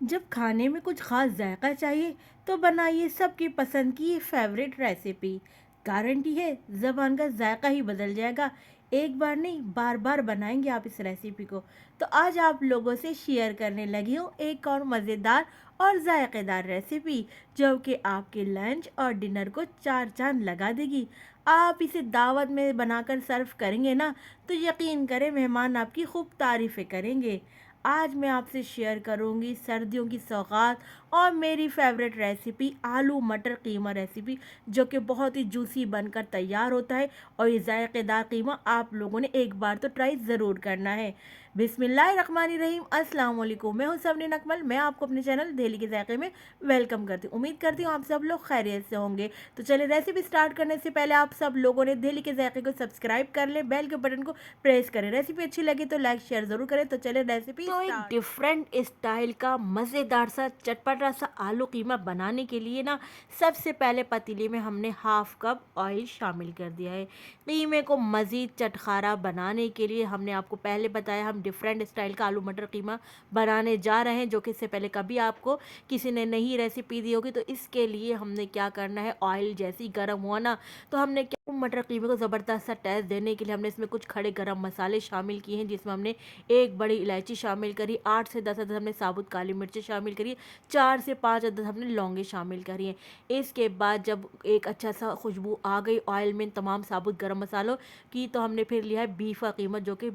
जब खाने में कुछ खास जायका चाहिए तो बनाइए सबकी पसंद की ये फेवरेट रेसिपी। गारंटी है जबान का जायका ही बदल जाएगा। एक बार नहीं बार बार बनाएंगे आप इस रेसिपी को। तो आज आप लोगों से शेयर करने लगी हूँ एक और मज़ेदार और जायकेदार रेसिपी जो कि आपके लंच और डिनर को चार चांद लगा देगी। आप इसे दावत में बनाकर सर्व करेंगे ना तो यकीन करें मेहमान आपकी खूब तारीफ़ें करेंगे। आज मैं आपसे शेयर करूंगी सर्दियों की सौगात और मेरी फेवरेट रेसिपी आलू मटर कीमा रेसिपी जो कि बहुत ही जूसी बनकर तैयार होता है। और ये जायकेदार कीमा आप लोगों ने एक बार तो ट्राई ज़रूर करना है। बिस्मिल्लाहिर्रहमानिर्रहीम, अस्सलाम वालेकुम। मैं हूँ सबरीन अकमल। मैं आपको अपने चैनल दिल्ली के जायके में वेलकम करती हूँ। उम्मीद करती हूँ आप सब लोग खैरियत से होंगे। तो चलिए रेसिपी स्टार्ट करने से पहले आप सब लोगों ने दिल्ली के जायके को सब्सक्राइब कर लें, बेल के बटन को प्रेस करें। रेसिपी अच्छी लगी तो लाइक शेयर ज़रूर करें। तो चलिए रेसिपी तो एक डिफरेंट स्टाइल का मज़ेदार सा चटपटा सा आलू कीमा बनाने के लिए ना सबसे पहले पतीले में हमने हाफ कप ऑयल शामिल कर दिया है। कीमे को मज़ीद चटखारा बनाने के लिए हमने आपको पहले बताया हम डिफरेंट स्टाइल का आलू मटर कीमा बनाने जा रहे हैं जो कि इससे पहले कभी आपको किसी ने नहीं रेसिपी दी होगी। तो इसके लिए हमने क्या करना है, ऑयल जैसे ही गर्म हुआ ना तो हमने क्या मटर कीमे को ज़बरदस्त सा टेस्ट देने के लिए हमने इसमें कुछ खड़े गरम मसाले शामिल किए हैं, जिसमें हमने एक बड़ी इलायची शामिल करी, 8 से 10 अदद हमने साबुत काली मिर्चें शामिल करी, 4 से 5 अदद हमने लौंगे शामिल करी हैं। इसके बाद जब एक अच्छा सा खुशबू आ गई ऑयल में तमाम साबुत गरम मसालों की तो हमने फिर लिया है बीफ का कीमा जो कि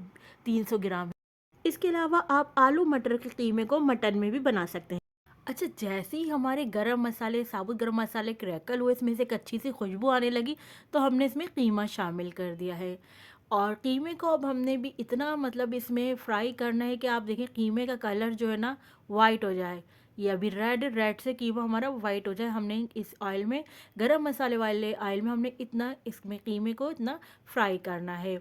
300 ग्राम है। इसके अलावा आप आलू मटर के कीमे को मटन में भी बना सकते हैं। अच्छा, जैसे ही हमारे गरम मसाले साबुत गरम मसाले क्रैकल हुए, इसमें से एक अच्छी सी खुशबू आने लगी तो हमने इसमें कीमा शामिल कर दिया है। और कीमे को अब हमने भी इतना मतलब इसमें फ्राई करना है कि आप देखें कीमे का कलर जो है ना वाइट हो जाए। ये अभी रेड रेड से कीमा हमारा वाइट हो जाए, हमने इस ऑयल में गरम मसाले वाले ऑयल में हमने इतना इसमें कीमे को इतना फ्राई करना है।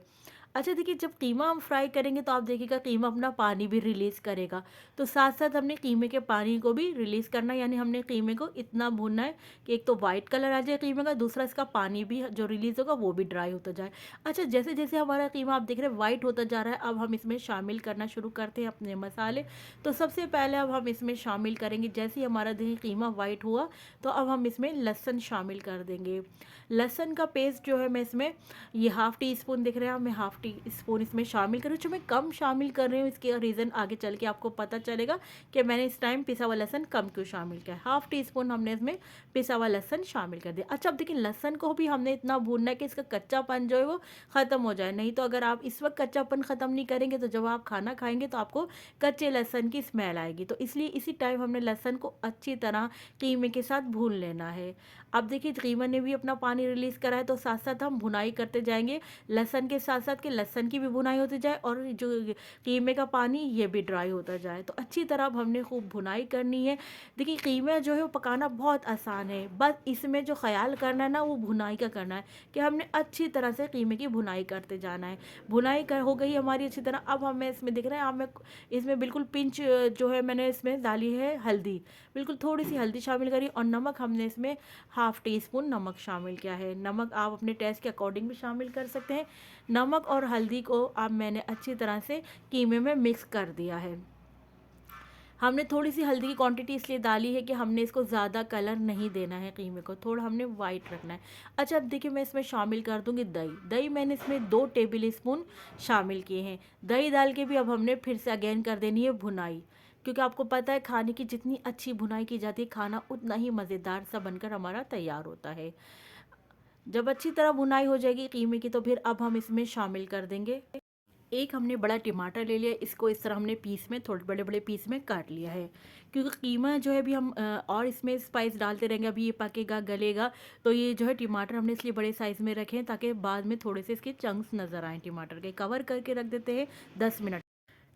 अच्छा देखिए, जब कीमा हम फ्राई करेंगे तो आप देखिएगा कीमा अपना पानी भी रिलीज़ करेगा। तो साथ साथ हमने कीमे के पानी को भी रिलीज़ करना है, यानी हमने कीमे को इतना भूनना है कि एक तो वाइट कलर आ जाए कीमे का, दूसरा इसका पानी भी जो रिलीज़ होगा वो भी ड्राई होता जाए। अच्छा, जैसे जैसे हमारा कीमा आप देख रहे हैं वाइट होता जा रहा है, अब हम इसमें शामिल करना शुरू करते हैं अपने मसाले। तो सबसे पहले अब हम इसमें शामिल करेंगे, जैसे ही हमारा देखिए कीमा वाइट हुआ तो अब हम इसमें लहसुन शामिल कर देंगे। लहसुन का पेस्ट जो है मैं इसमें ये हाफ़ टी स्पून दिख रहा है, मैं हाफ़ टी स्पून इसमें शामिल कर रही हूँ। जो मैं कम शामिल कर रही हूँ इसके रीज़न आगे चल के आपको पता चलेगा कि मैंने इस टाइम पिसा हुआ लहसुन कम क्यों शामिल किया है। हाफ़ टी स्पून हमने इसमें पिसा हुआ लहसुन शामिल कर दिया। अच्छा, अब देखिए लहसुन को भी हमने इतना भूनना है कि इसका कच्चापन जो है वो ख़त्म हो जाए। नहीं तो अगर आप इस वक्त कच्चापन ख़त्म नहीं करेंगे तो जब आप खाना खाएंगे तो आपको कच्चे लहसुन की स्मेल आएगी। तो इसलिए इसी टाइम हमने लहसुन को अच्छी तरह कीमे के साथ भून लेना है। अब देखिए कीमा ने भी अपना पानी रिलीज़ करा है तो साथ साथ हम भुनाई करते जाएंगे लहसुन के साथ साथ, कि लहसुन की भी भुनाई होती जाए और जो कीमे का पानी ये भी ड्राई होता जाए। तो अच्छी तरह अब हमने खूब भुनाई करनी है। देखिए कीमा जो है वो पकाना बहुत आसान है, बस इसमें जो ख्याल करना है ना वो भुनाई का करना है कि हमने अच्छी तरह से कीमे की भुनाई करते जाना है। भुनाई कर हो गई हमारी अच्छी तरह। अब हमें इसमें दिख रहा है हमें इसमें बिल्कुल पिंच जो है मैंने इसमें डाली है हल्दी, बिल्कुल थोड़ी सी हल्दी शामिल करी, और नमक हमने इसमें हाफ़ टी स्पून नमक शामिल किया है। नमक आप अपने टेस्ट के अकॉर्डिंग भी शामिल कर सकते हैं। नमक और हल्दी को अब मैंने अच्छी तरह से कीमे में मिक्स कर दिया है। हमने थोड़ी सी हल्दी की क्वांटिटी इसलिए डाली है कि हमने इसको ज़्यादा कलर नहीं देना है, कीमे को थोड़ा हमने वाइट रखना है। अच्छा, अब देखिए मैं इसमें शामिल कर दूंगी दही। दही मैंने इसमें 2 टेबल स्पून शामिल किए हैं। दही डाल के भी अब हमने फिर से अगेन कर देनी है भुनाई, क्योंकि आपको पता है खाने की जितनी अच्छी भुनाई की जाती है खाना उतना ही मज़ेदार सा बनकर हमारा तैयार होता है। जब अच्छी तरह भुनाई हो जाएगी कीमे की तो फिर अब हम इसमें शामिल कर देंगे, एक हमने बड़ा टमाटर ले लिया, इसको इस तरह हमने पीस में थोड़े बड़े बड़े पीस में काट लिया है। क्योंकि कीमा जो है अभी हम और इसमें स्पाइस डालते रहेंगे, अभी ये पकेगा गलेगा, तो ये जो है टमाटर हमने इसलिए बड़े साइज़ में रखे हैं ताकि बाद में थोड़े से इसके चंक्स नज़र आएँ टमाटर के। कवर करके रख देते हैं 10 मिनट।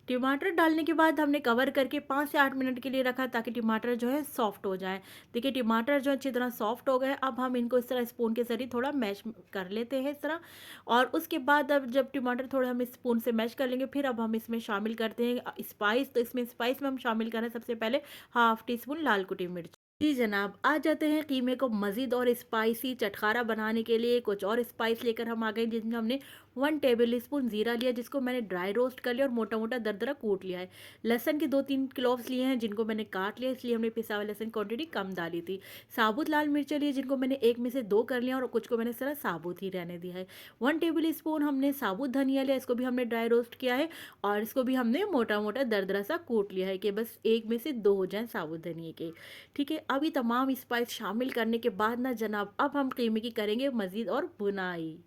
टमाटर डालने के बाद हमने कवर करके 5 से 8 मिनट के लिए रखा ताकि टमाटर जो है सॉफ्ट हो जाए। देखिए टमाटर जो अच्छी तरह सॉफ्ट हो गए, अब हम इनको इस तरह स्पून के ज़रिए थोड़ा मैश कर लेते हैं इस तरह। और उसके बाद अब जब टमाटर थोड़ा हम स्पून से मैश कर लेंगे फिर अब हम इसमें शामिल करते हैं स्पाइस। तो इसमें स्पाइस में हम शामिल करें सबसे पहले हाफ़ टी स्पून लाल कुटी मिर्च। जी जनाब, आ जाते हैं कीमे को मज़ीद और स्पाइसी चटखारा बनाने के लिए। कुछ और स्पाइस लेकर हम आ गए जिसमें हमने 1 टेबल स्पून ज़ीरा लिया जिसको मैंने ड्राई रोस्ट कर लिया और मोटा-मोटा दरदरा कूट लिया है। लहसुन के 2-3 क्लोव्स लिए हैं जिनको मैंने काट लिया, इसलिए हमने पिसा हुआ लहसुन क्वांटिटी कम डाली थी। साबुत लाल मिर्च लिए जिनको मैंने 1 में से 2 कर लिया और कुछ को मैंने इस तरह साबुत ही रहने दिया है। 1 टेबल स्पून हमने साबुत धनिया लिया, इसको भी हमने ड्राई रोस्ट किया है और इसको भी हमने मोटा-मोटा दरदरा सा कूट लिया है कि बस 1 में से 2 हो जाएँ साबुत धनिये के। ठीक है, अब ये तमाम स्पाइस शामिल करने के बाद ना जनाब, अब हम कीमे की करेंगे मज़ीद और भुनाई।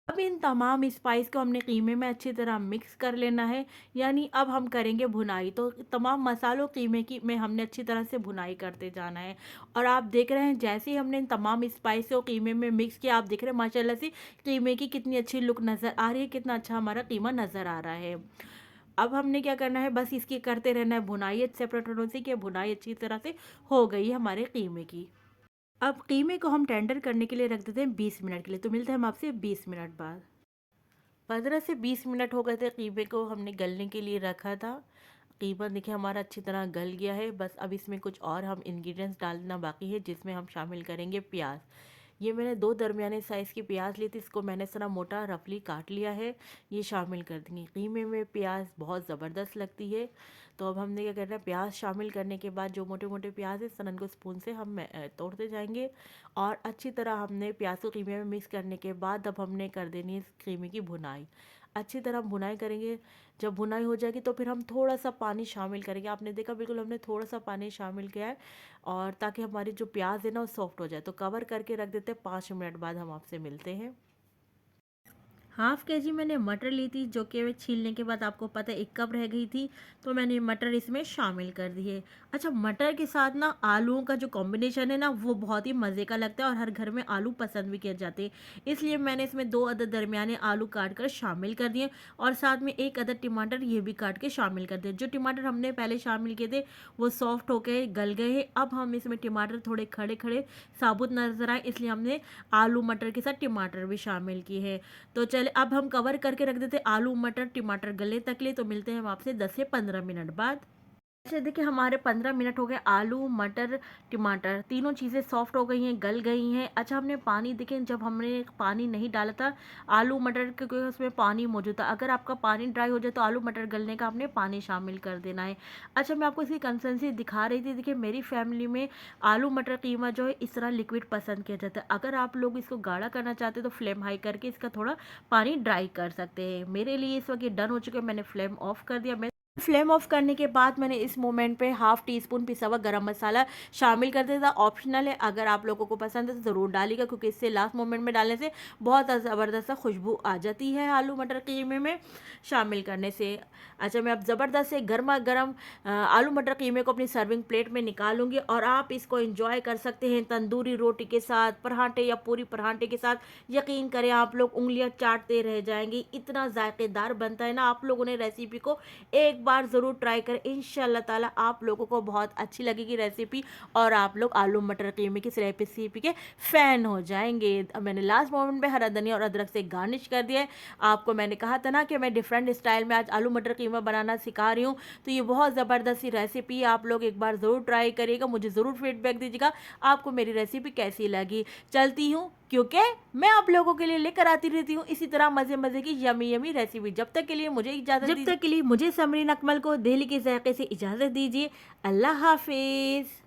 अब इन तमाम स्पाइस को हमने कीमे में अच्छी तरह मिक्स कर लेना है, यानी अब हम करेंगे भुनाई। तो तमाम मसालों कीमे की में हमने अच्छी तरह से भुनाई करते जाना है। और आप देख रहे हैं जैसे ही हमने इन तमाम स्पाइस को कीमे में मिक्स किया, आप देख रहे हैं माशाल्लाह से कीमे की कितनी अच्छी लुक नज़र आ रही है, कितना अच्छा हमारा कीमा नज़र आ रहा है। अब हमने क्या करना है, बस इसकी करते रहना है भुनाई सेपरेट होने से, कि भुनाई अच्छी तरह से हो गई है हमारे कीमे की। अब कीमे को हम टेंडर करने के लिए रख देते हैं 20 मिनट के लिए। तो मिलते हैं हम आपसे 20 मिनट बाद। 15 से 20 मिनट हो गए थे, कीमे को हमने गलने के लिए रखा था। कीमा देखिए हमारा अच्छी तरह गल गया है। बस अब इसमें कुछ और हम इंग्रेडिएंट्स डालना बाकी है, जिसमें हम शामिल करेंगे प्याज। ये मैंने 2 दरमियाने साइज़ की प्याज ली थी, इसको मैंने इस तरह मोटा रफली काट लिया है। ये शामिल कर देंगे। कीमे में प्याज बहुत ज़बरदस्त लगती है। तो अब हमने क्या करना है, प्याज शामिल करने के बाद जो मोटे-मोटे प्याज है, इस तरह इनको स्पून से हम तोड़ते जाएँगे और अच्छी तरह हमने प्याज को कीमे में मिक्स करने के बाद अब हमने कर देनी है इस कीमे की भुनाई। अच्छी तरह भुनाई करेंगे। जब भुनाई हो जाएगी तो फिर हम थोड़ा-सा पानी शामिल करेंगे। आपने देखा बिल्कुल हमने थोड़ा-सा पानी शामिल किया है और ताकि हमारी जो प्याज़ है ना वो सॉफ्ट हो जाए। तो कवर करके रख देते हैं, 5 मिनट बाद हम आपसे मिलते हैं। हाफ़ केजी मैंने मटर ली थी, जो कि छीलने के बाद आपको पता है 1 कप रह गई थी, तो मैंने मटर इसमें शामिल कर दिए। अच्छा, मटर के साथ ना आलूओं का जो कॉम्बिनेशन है ना वो बहुत ही मज़े का लगता है और हर घर में आलू पसंद भी किए जाते हैं। इसलिए मैंने इसमें 2 अदद दरमियाने आलू काट कर शामिल कर दिए और साथ में 1 अदद टमाटर ये भी काट के शामिल कर दिए। जो टमाटर हमने पहले शामिल किए थे वो सॉफ्ट होके गल गए हैं। अब हम इसमें टमाटर थोड़े खड़े-खड़े साबुत नज़र आए, इसलिए हमने आलू मटर के साथ टमाटर भी शामिल किए हैं। तो चलिए अब हम कवर करके रख देते हैं आलू मटर टमाटर गले तक लिए। तो मिलते हैं हम आपसे 10 से 15 मिनट बाद। अच्छा देखिए हमारे 15 मिनट हो गए, आलू मटर टमाटर तीनों चीज़ें सॉफ्ट हो गई हैं, गल गई हैं। अच्छा, हमने पानी देखें, जब हमने पानी नहीं डाला था आलू मटर क्योंकि उसमें पानी मौजूद था। अगर आपका पानी ड्राई हो जाए तो आलू मटर गलने का आपने पानी शामिल कर देना है। अच्छा, मैं आपको इसकी कंसिस्टेंसी दिखा रही थी। देखिए मेरी फैमिली में आलू मटर कीमा जो है इस तरह लिक्विड पसंद किया जाता है। अगर आप लोग इसको गाढ़ा करना चाहते हैं तो फ्लेम हाई करके इसका थोड़ा पानी ड्राई कर सकते हैं। मेरे लिए इस वक्त ये डन हो चुका है, मैंने फ्लेम ऑफ कर दिया। फ्लेम ऑफ करने के बाद मैंने इस मोमेंट पे हाफ़ टी स्पून पिसा हुआ गरम मसाला शामिल कर दिया था। ऑप्शनल है, अगर आप लोगों को पसंद है तो ज़रूर डालिएगा, क्योंकि इससे लास्ट मोमेंट में डालने से बहुत ज़बरदस्त सा खुशबू आ जाती है आलू मटर कीमे में शामिल करने से। अच्छा, मैं अब ज़बरदस्त से गर्मा गर्म आलू मटर कीमे को अपनी सर्विंग प्लेट में निकालूंगी और आप इसको इंजॉय कर सकते हैं तंदूरी रोटी के साथ, पराठे या पूरी पराठे के साथ। यकीन करें आप लोग उंगलियां चाटते रह जाएंगे, इतना जायकेदार बनता है ना। आप लोगों ने रेसिपी को एक बार ज़रूर ट्राई करें, इंशाल्लाह ताला आप लोगों को बहुत अच्छी लगेगी रेसिपी और आप लोग आलू मटर कीमे की इस रेसिपी के फ़ैन हो जाएंगे। अब मैंने लास्ट मोमेंट में हरा धनिया और अदरक से गार्निश कर दिया है। आपको मैंने कहा था ना कि मैं डिफरेंट स्टाइल में आज आलू मटर कीमा बनाना सिखा रही हूँ, तो ये बहुत ज़बरदस्त सी रेसिपी है। आप लोग एक बार ज़रूर ट्राई करिएगा, मुझे ज़रूर फीडबैक दीजिएगा आपको मेरी रेसिपी कैसी लगी। चलती हूँ, क्योंकि मैं आप लोगों के लिए लेकर आती रहती हूँ इसी तरह मज़े मज़े की यमी यमी रेसिपी। जब तक के लिए मुझे समरीन अकमल को दिल्ली के जायके से इजाज़त दीजिए। अल्लाह हाफिज़।